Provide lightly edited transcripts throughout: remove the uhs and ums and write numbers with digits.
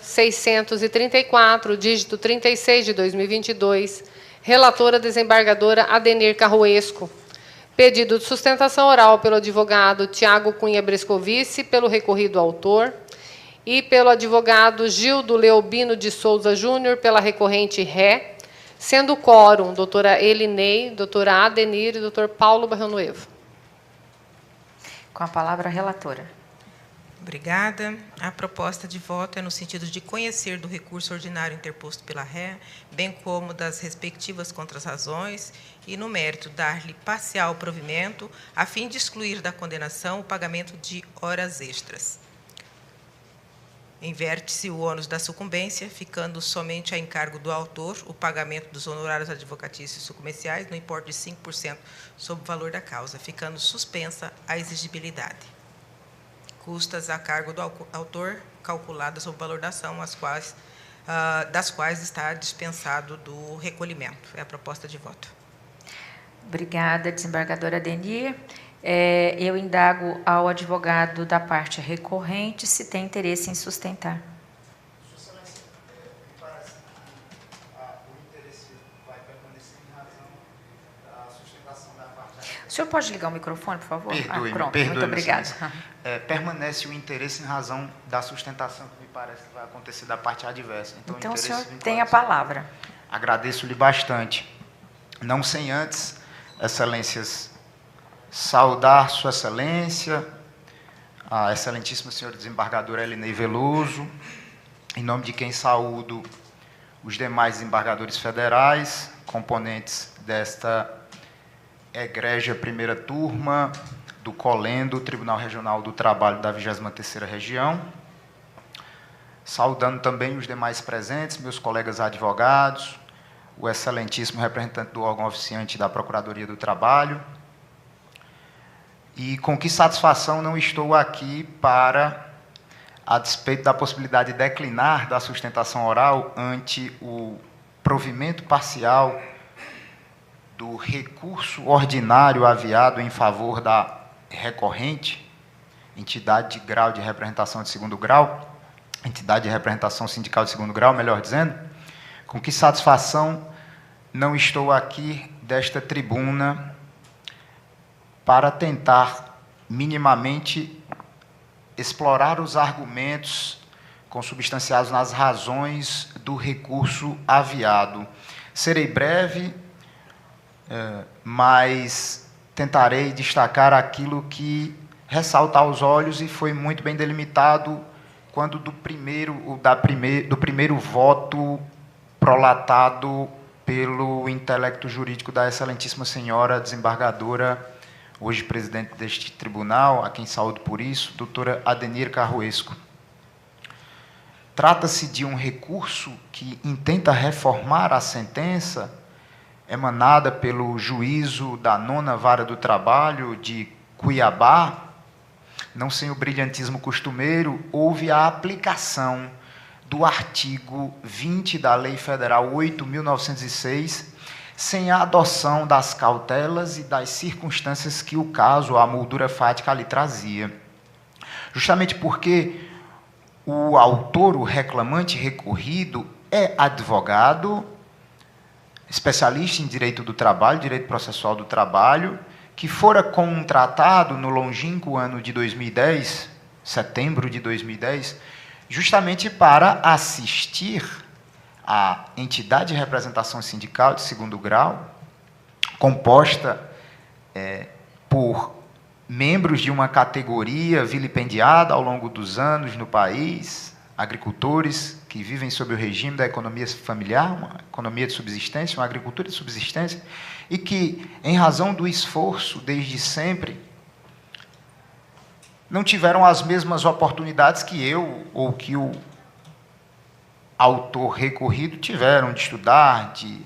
634, dígito 36 de 2022, relatora desembargadora Adenir Carruesco. Pedido de sustentação oral pelo advogado Tiago Cunha Brescovici, pelo recorrido autor, e pelo advogado Gildo Leobino de Souza Júnior, pela recorrente ré, sendo o quórum doutora Elinei, doutora Adenir e doutor Paulo Barrionuevo. Com a palavra a relatora. Obrigada. A proposta de voto é no sentido de conhecer do recurso ordinário interposto pela ré, bem como das respectivas contrarrazões, e, no mérito, dar-lhe parcial provimento, a fim de excluir da condenação o pagamento de horas extras. Inverte-se o ônus da sucumbência, ficando somente a encargo do autor o pagamento dos honorários advocatícios sucumbenciais no importe de 5% sobre o valor da causa, ficando suspensa a exigibilidade. Custas a cargo do autor, calculadas sobre o valor da ação, das quais está dispensado do recolhimento. É a proposta de voto. Obrigada, desembargadora Adenir. Eu indago ao advogado da parte recorrente se tem interesse em sustentar. Sua Excelência, me parece que o interesse vai permanecer em razão da sustentação da parte... O senhor pode ligar o microfone, por favor? Perdoe-me, muito obrigada. Permanece o interesse em razão da sustentação que me parece que vai acontecer da parte adversa. Então o senhor tem a palavra. Agradeço-lhe bastante. Não sem antes, Excelências, saudar Sua Excelência, a excelentíssima senhora desembargadora Elinei Veloso, em nome de quem saúdo os demais desembargadores federais, componentes desta egrégia primeira turma do COLEN, do Tribunal Regional do Trabalho da 23ª Região, saudando também os demais presentes, meus colegas advogados, o excelentíssimo representante do órgão oficiante da Procuradoria do Trabalho, e com que satisfação não estou aqui para, a despeito da possibilidade de declinar da sustentação oral ante o provimento parcial do recurso ordinário aviado em favor da recorrente, entidade de grau de representação de segundo grau, entidade de representação sindical de segundo grau, melhor dizendo, com que satisfação não estou aqui desta tribuna para tentar minimamente explorar os argumentos consubstanciados nas razões do recurso aviado. Serei breve, mas tentarei destacar aquilo que ressalta aos olhos e foi muito bem delimitado quando do primeiro voto prolatado pelo intelecto jurídico da excelentíssima senhora desembargadora, hoje presidente deste tribunal, a quem saúdo por isso, doutora Adenir Carruesco. Trata-se de um recurso que intenta reformar a sentença emanada pelo juízo da 9ª Vara do Trabalho de Cuiabá. Não sem o brilhantismo costumeiro, houve a aplicação do artigo 20 da Lei Federal 8.906, sem a adoção das cautelas e das circunstâncias que o caso, a moldura fática, lhe trazia. Justamente porque o autor, o reclamante recorrido, é advogado, especialista em direito do trabalho, direito processual do trabalho, que fora contratado no longínquo ano de 2010, setembro de 2010, justamente para assistir a entidade de representação sindical de segundo grau, composta por membros de uma categoria vilipendiada ao longo dos anos no país, agricultores que vivem sob o regime da economia familiar, uma economia de subsistência, uma agricultura de subsistência, e que, em razão do esforço desde sempre, não tiveram as mesmas oportunidades que eu ou que o autor recorrido tiveram de estudar, de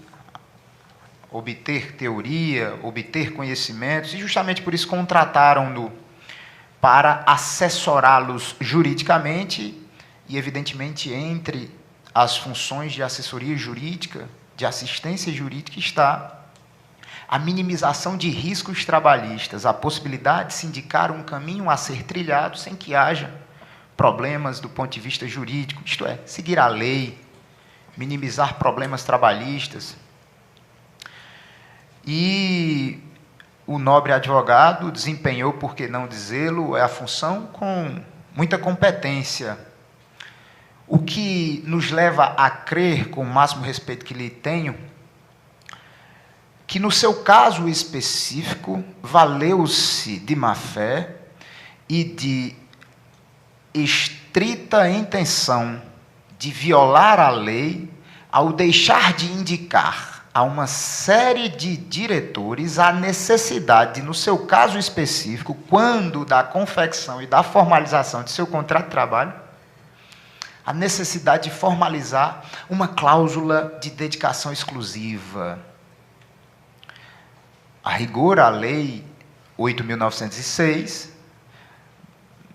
obter teoria, obter conhecimentos, e justamente por isso contrataram-no para assessorá-los juridicamente e, evidentemente, entre as funções de assessoria jurídica, de assistência jurídica, está a minimização de riscos trabalhistas, a possibilidade de se indicar um caminho a ser trilhado sem que haja problemas do ponto de vista jurídico, isto é, seguir a lei, minimizar problemas trabalhistas. E o nobre advogado desempenhou, por que não dizê-lo, a função com muita competência, o que nos leva a crer, com o máximo respeito que lhe tenho, que no seu caso específico, valeu-se de má-fé e de estrita intenção de violar a lei ao deixar de indicar a uma série de diretores a necessidade, no seu caso específico, quando da confecção e da formalização de seu contrato de trabalho, a necessidade de formalizar uma cláusula de dedicação exclusiva. A rigor, a Lei 8.906,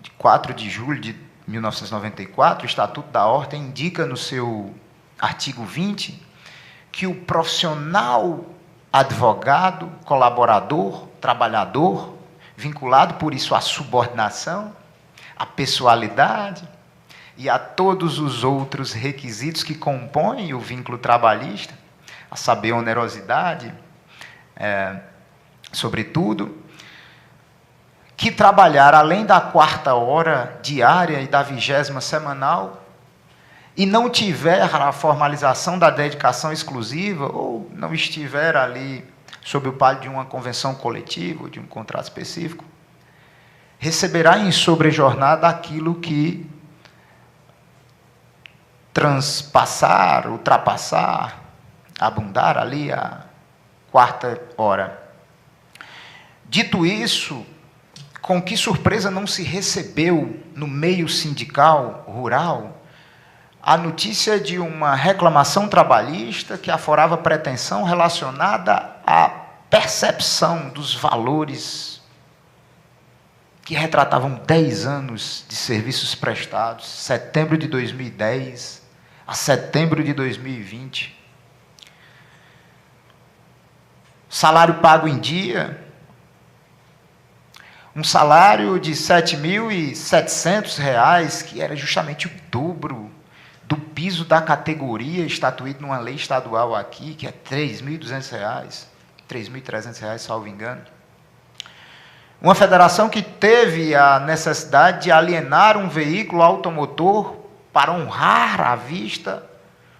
de 4 de julho de 1994, o Estatuto da Ordem indica no seu artigo 20 que o profissional advogado, colaborador, trabalhador, vinculado por isso à subordinação, à pessoalidade e a todos os outros requisitos que compõem o vínculo trabalhista, a saber, onerosidade, sobretudo, que trabalhar além da 4ª hora diária e da 20ª semanal e não tiver a formalização da dedicação exclusiva ou não estiver ali sob o palio de uma convenção coletiva ou de um contrato específico, receberá em sobrejornada aquilo que transpassar, ultrapassar, abundar ali a 4ª hora. Dito isso, com que surpresa não se recebeu no meio sindical rural a notícia de uma reclamação trabalhista que aforava pretensão relacionada à percepção dos valores que retratavam 10 anos de serviços prestados, setembro de 2010 a setembro de 2020. Salário pago em dia, um salário de R$ 7.700, que era justamente o dobro do piso da categoria estatuído numa lei estadual aqui, que é R$ 3.200, R$ 3.300, salvo engano. Uma federação que teve a necessidade de alienar um veículo automotor para honrar à vista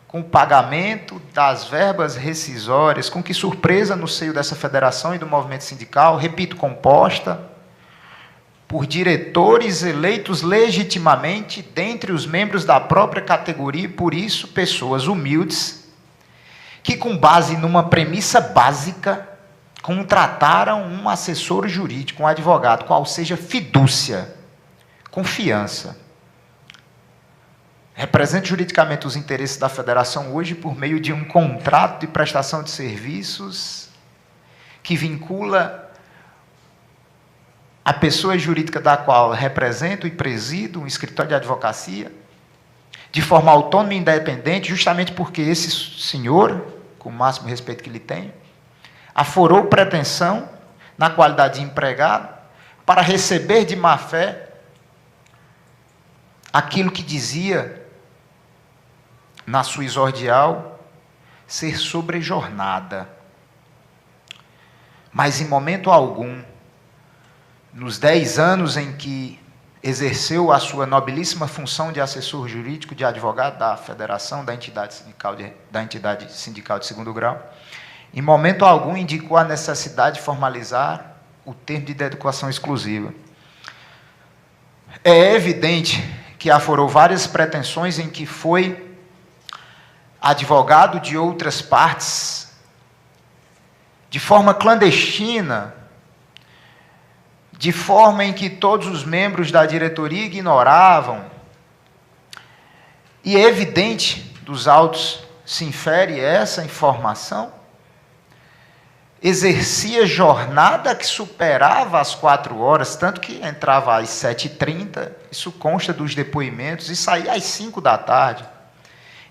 com o pagamento das verbas rescisórias. Com que surpresa no seio dessa federação e do movimento sindical, repito, composta por diretores eleitos legitimamente dentre os membros da própria categoria, e por isso pessoas humildes, que com base numa premissa básica, contrataram um assessor jurídico, um advogado, qual seja fidúcia, confiança. Representa juridicamente os interesses da federação hoje por meio de um contrato de prestação de serviços que vincula a pessoa jurídica da qual represento e presido um escritório de advocacia, de forma autônoma e independente, justamente porque esse senhor, com o máximo respeito que lhe tenho, aforou pretensão, na qualidade de empregado, para receber de má-fé aquilo que dizia, na sua exordial, ser sobrejornada. Mas, em momento algum, nos 10 anos em que exerceu a sua nobilíssima função de assessor jurídico, de advogado da federação, da entidade sindical de segundo grau, em momento algum indicou a necessidade de formalizar o termo de dedicação exclusiva. É evidente que aforou várias pretensões em que foi advogado de outras partes, de forma clandestina, de forma em que todos os membros da diretoria ignoravam, e é evidente, dos autos se infere essa informação, exercia jornada que superava as 4 horas, tanto que entrava às 7h30, isso consta dos depoimentos, e saía às 5 da tarde.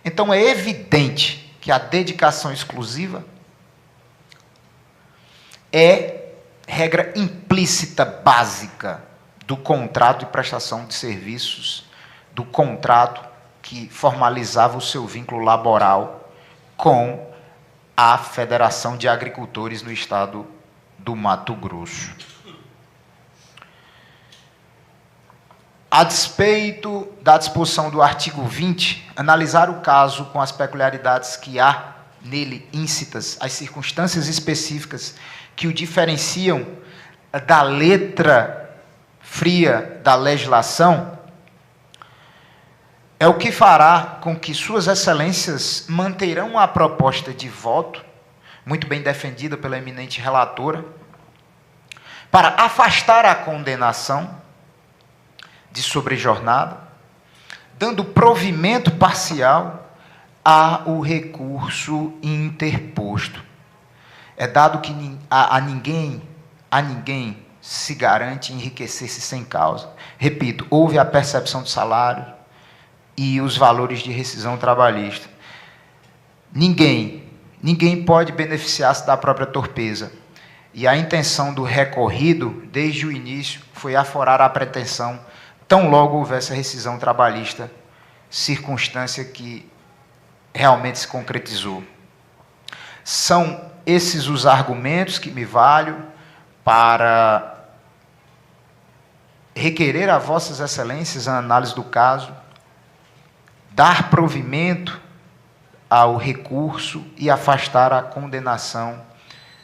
Então, é evidente que a dedicação exclusiva é regra implícita, básica, do contrato de prestação de serviços do contrato que formalizava o seu vínculo laboral com a Federação de Agricultores no Estado do Mato Grosso. A despeito da disposição do artigo 20, analisar o caso com as peculiaridades que há nele íncitas, as circunstâncias específicas que o diferenciam da letra fria da legislação, é o que fará com que Suas Excelências manterão a proposta de voto, muito bem defendida pela eminente relatora, para afastar a condenação de sobrejornada, dando provimento parcial ao recurso interposto. É dado que a ninguém se garante enriquecer-se sem causa. Repito, houve a percepção do salário e os valores de rescisão trabalhista. Ninguém pode beneficiar-se da própria torpeza. E a intenção do recorrido, desde o início, foi aforar a pretensão, tão logo houvesse a rescisão trabalhista, circunstância que realmente se concretizou. São esses os argumentos que me valho para requerer a Vossas Excelências a análise do caso, dar provimento ao recurso e afastar a condenação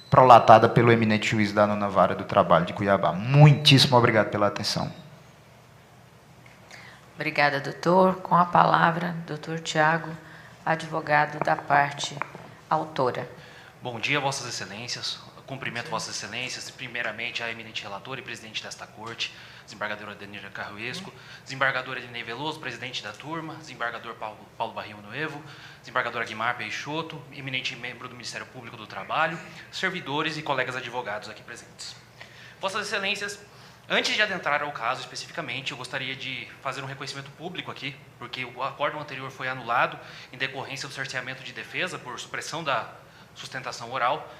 prolatada pelo eminente juiz da 9ª Vara do Trabalho de Cuiabá. Muitíssimo obrigado pela atenção. Obrigada, doutor. Com a palavra, doutor Tiago, advogado da parte autora. Bom dia, Vossas Excelências. Cumprimento Vossas Excelências, primeiramente a eminente relatora e presidente desta corte, desembargadora Adenir Carruesco, desembargadora Ednei Veloso, presidente da turma, desembargador Paulo Barrinho Noevo, desembargadora Guimar Peixoto, eminente membro do Ministério Público do Trabalho, servidores e colegas advogados aqui presentes. Vossas Excelências, antes de adentrar ao caso especificamente, eu gostaria de fazer um reconhecimento público aqui, porque o acórdão anterior foi anulado em decorrência do cerceamento de defesa por supressão da sustentação oral,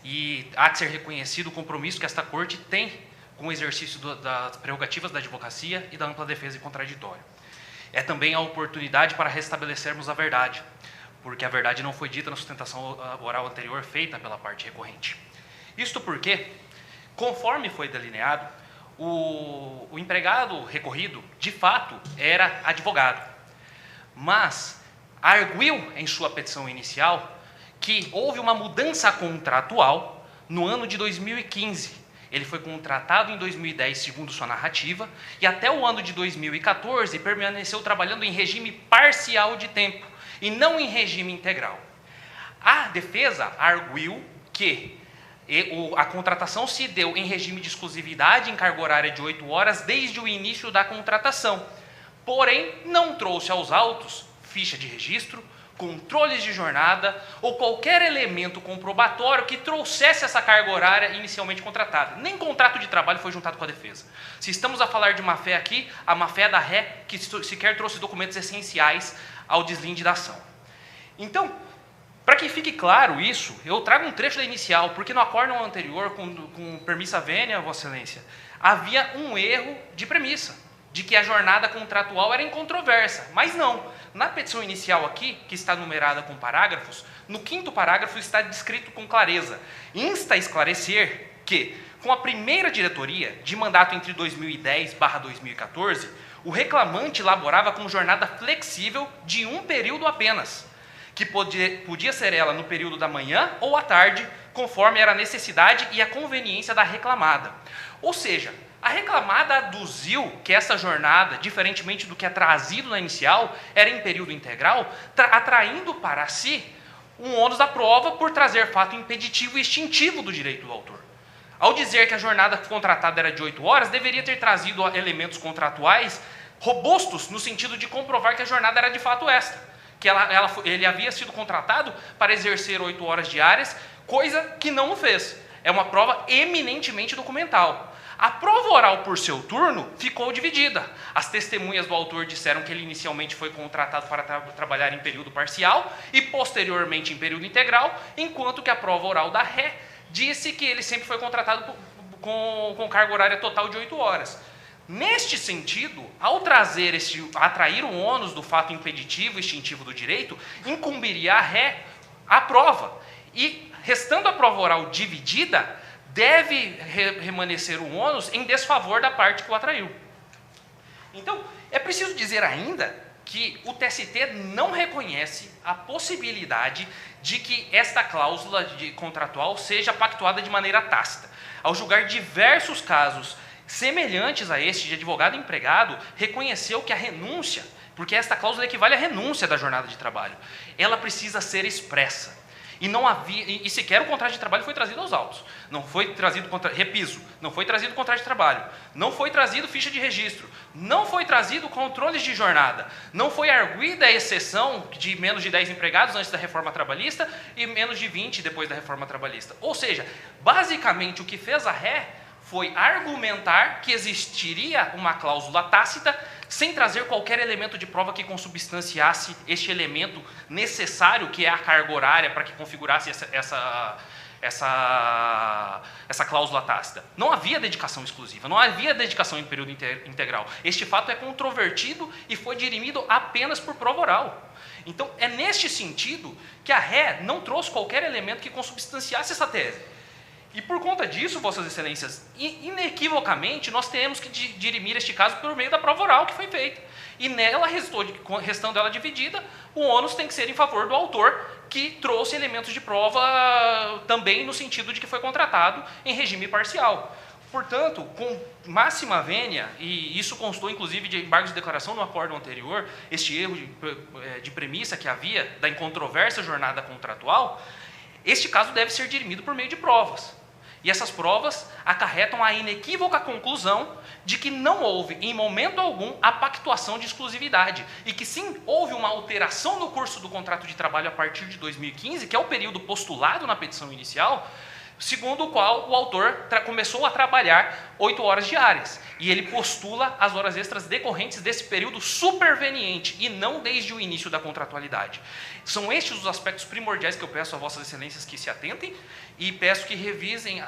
e há de ser reconhecido o compromisso que esta Corte tem com o exercício das prerrogativas da advocacia e da ampla defesa e contraditório. É também a oportunidade para restabelecermos a verdade, porque a verdade não foi dita na sustentação oral anterior feita pela parte recorrente. Isto porque, conforme foi delineado, o empregado recorrido, de fato, era advogado, mas arguiu em sua petição inicial que houve uma mudança contratual no ano de 2015. Ele foi contratado em 2010, segundo sua narrativa, e até o ano de 2014 permaneceu trabalhando em regime parcial de tempo, e não em regime integral. A defesa arguiu que a contratação se deu em regime de exclusividade em carga horária de 8 horas desde o início da contratação, porém não trouxe aos autos ficha de registro, controles de jornada ou qualquer elemento comprobatório que trouxesse essa carga horária inicialmente contratada. Nem contrato de trabalho foi juntado com a defesa. Se estamos a falar de má-fé aqui, a má-fé é da ré, que sequer trouxe documentos essenciais ao deslinde da ação. Então, para que fique claro isso, eu trago um trecho da inicial, porque no acórdão anterior, com permissa vênia, Vossa Excelência, havia um erro de premissa, de que a jornada contratual era incontroversa, mas não. Na petição inicial aqui, que está numerada com parágrafos, no 5º parágrafo está descrito com clareza: insta a esclarecer que, com a primeira diretoria, de mandato entre 2010/2014, o reclamante laborava com jornada flexível de um período apenas, que podia ser ela no período da manhã ou à tarde, conforme era a necessidade e a conveniência da reclamada. Ou seja, a reclamada aduziu que essa jornada, diferentemente do que é trazido na inicial, era em período integral, atraindo para si um ônus da prova por trazer fato impeditivo e extintivo do direito do autor. Ao dizer que a jornada contratada era de 8 horas, deveria ter trazido elementos contratuais robustos no sentido de comprovar que a jornada era de fato esta, que ele havia sido contratado para exercer 8 horas diárias, coisa que não o fez. É uma prova eminentemente documental. A prova oral por seu turno ficou dividida. As testemunhas do autor disseram que ele inicialmente foi contratado para trabalhar em período parcial e posteriormente em período integral, enquanto que a prova oral da ré disse que ele sempre foi contratado com carga horária total de 8 horas. Neste sentido, ao atrair o ônus do fato impeditivo e extintivo do direito, incumbiria a ré a prova. E, restando a prova oral dividida, deve remanescer o ônus em desfavor da parte que o atraiu. Então, é preciso dizer ainda que o TST não reconhece a possibilidade de que esta cláusula contratual seja pactuada de maneira tácita. Ao julgar diversos casos semelhantes a este de advogado empregado, reconheceu que a renúncia, porque esta cláusula equivale à renúncia da jornada de trabalho, ela precisa ser expressa. E não havia, e sequer o contrato de trabalho foi trazido aos autos. Não foi trazido, não foi trazido contrato de trabalho, não foi trazido ficha de registro, não foi trazido controles de jornada, não foi arguida a exceção de menos de 10 empregados antes da reforma trabalhista e menos de 20 depois da reforma trabalhista. Ou seja, basicamente o que fez a ré foi argumentar que existiria uma cláusula tácita sem trazer qualquer elemento de prova que consubstanciasse este elemento necessário, que é a carga horária, para que configurasse essa cláusula tácita. Não havia dedicação exclusiva, não havia dedicação em período integral. Este fato é controvertido e foi dirimido apenas por prova oral. Então, é neste sentido que a ré não trouxe qualquer elemento que consubstanciasse essa tese. E por conta disso, Vossas Excelências, inequivocamente, nós temos que dirimir este caso por meio da prova oral que foi feita. E nela, restando ela dividida, o ônus tem que ser em favor do autor, que trouxe elementos de prova também no sentido de que foi contratado em regime parcial. Portanto, com máxima vênia, e isso constou inclusive de embargos de declaração no acordo anterior, este erro de premissa que havia da incontroversa jornada contratual, este caso deve ser dirimido por meio de provas. E essas provas acarretam a inequívoca conclusão de que não houve, em momento algum, a pactuação de exclusividade. E que sim, houve uma alteração no curso do contrato de trabalho a partir de 2015, que é o período postulado na petição inicial, segundo o qual o autor começou a trabalhar 8 horas diárias. E ele postula as horas extras decorrentes desse período superveniente, e não desde o início da contratualidade. São estes os aspectos primordiais que eu peço a Vossas Excelências que se atentem, e peço que revisem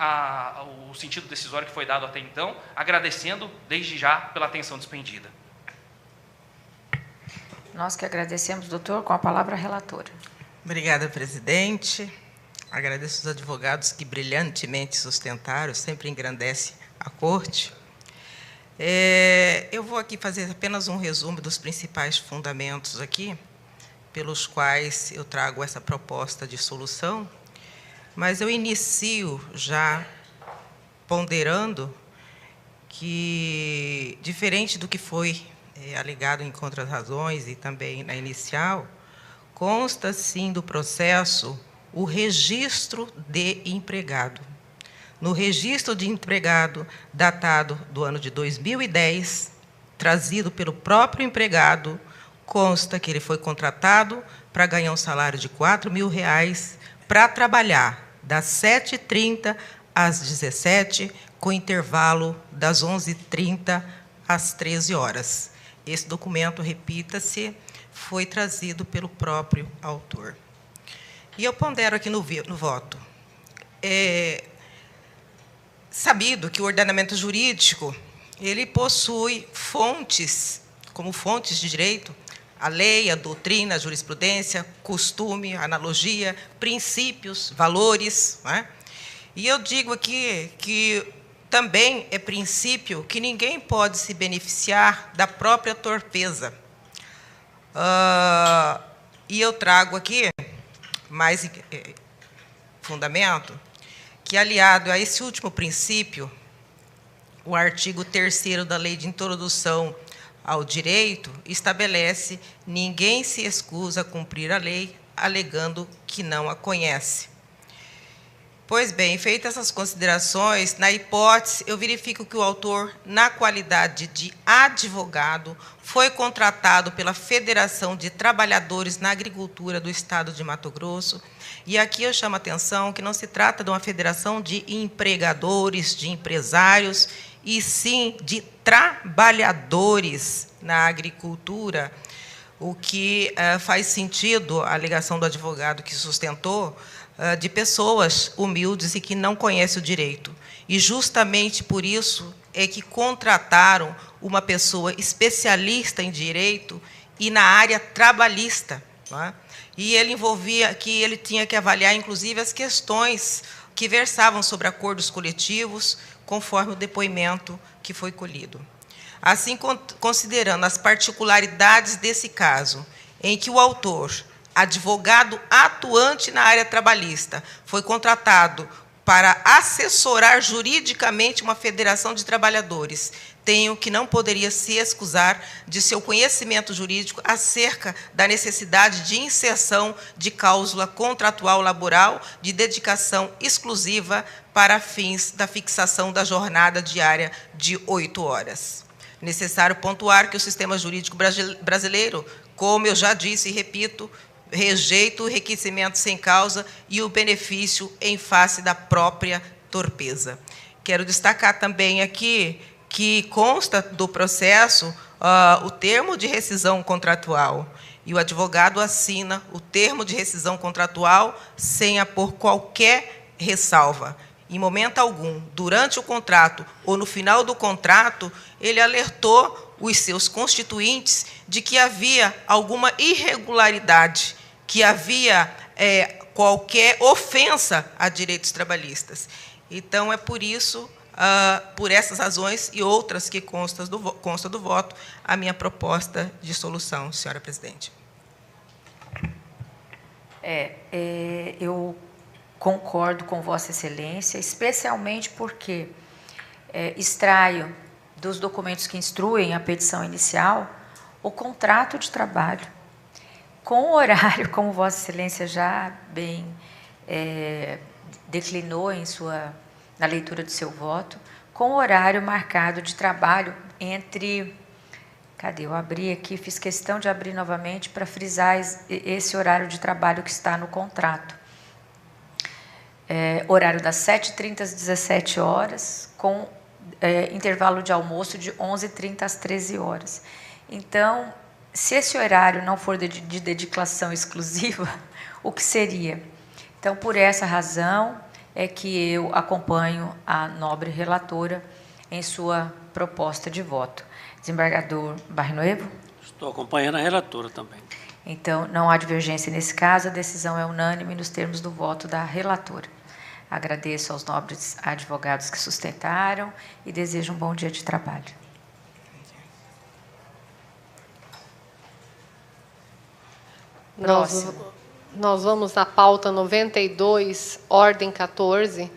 o sentido decisório que foi dado até então, agradecendo desde já pela atenção despendida. Nós que agradecemos, doutor. Com a palavra a relatora. Obrigada, presidente. Agradeço os advogados que brilhantemente sustentaram, sempre engrandece a corte. Eu vou aqui fazer apenas um resumo dos principais fundamentos aqui, pelos quais eu trago essa proposta de solução, mas eu inicio já ponderando que, diferente do que foi alegado em contrarrazões e também na inicial, consta, sim, do processo o registro de empregado. No registro de empregado datado do ano de 2010, trazido pelo próprio empregado, consta que ele foi contratado para ganhar um salário de R$4.000 para trabalhar das 7h30 às 17h, com intervalo das 11h30 às 13 horas. Esse documento, repita-se, foi trazido pelo próprio autor. E eu pondero aqui no voto. Sabido que o ordenamento jurídico ele possui fontes, como fontes de direito, a lei, a doutrina, a jurisprudência, costume, analogia, princípios, valores, não é? E eu digo aqui que também é princípio que ninguém pode se beneficiar da própria torpeza. E eu trago aqui mais fundamento, que, aliado a esse último princípio, o artigo 3º da Lei de Introdução ao Direito estabelece: ninguém se excusa a cumprir a lei, alegando que não a conhece. Pois bem, feitas essas considerações, na hipótese, eu verifico que o autor, na qualidade de advogado, foi contratado pela Federação de Trabalhadores na Agricultura do Estado de Mato Grosso. E aqui eu chamo a atenção que não se trata de uma federação de empregadores, de empresários, e sim de trabalhadores na agricultura, o que faz sentido a alegação do advogado que sustentou, de pessoas humildes e que não conhecem o direito. E justamente por isso é que contrataram uma pessoa especialista em direito e na área trabalhista, não é? E ele tinha que avaliar, inclusive, as questões que versavam sobre acordos coletivos, conforme o depoimento que foi colhido. Assim, considerando as particularidades desse caso, em que o autor, advogado atuante na área trabalhista, foi contratado para assessorar juridicamente uma federação de trabalhadores, tenho que não poderia se excusar de seu conhecimento jurídico acerca da necessidade de inserção de cláusula contratual laboral de dedicação exclusiva para fins da fixação da jornada diária de 8 horas. Necessário pontuar que o sistema jurídico brasileiro, como eu já disse e repito, rejeita o requerimento sem causa e o benefício em face da própria torpeza. Quero destacar também aqui que consta do processo o termo de rescisão contratual, e o advogado assina o termo de rescisão contratual sem apor qualquer ressalva. Em momento algum, durante o contrato ou no final do contrato, ele alertou os seus constituintes de que havia alguma irregularidade, que havia qualquer ofensa a direitos trabalhistas. Então, é por isso, por essas razões e outras que consta do voto, a minha proposta de solução, senhora presidente. Eu concordo com Vossa Excelência, especialmente porque extraio dos documentos que instruem a petição inicial o contrato de trabalho, com o horário, como Vossa Excelência já bem declinou na leitura do seu voto, com o horário marcado de trabalho entre... Cadê? Eu abri aqui, fiz questão de abrir novamente para frisar esse horário de trabalho que está no contrato. Horário das 7h30 às 17 horas, com intervalo de almoço de 11h30 às 13 horas. Então, se esse horário não for de dedicação exclusiva, o que seria? Então, por essa razão, é que eu acompanho a nobre relatora em sua proposta de voto. Desembargador Barrinoevo? Estou acompanhando a relatora também. Então, não há divergência nesse caso, a decisão é unânime nos termos do voto da relatora. Agradeço aos nobres advogados que sustentaram e desejo um bom dia de trabalho. Nós vamos na pauta 92, ordem 14.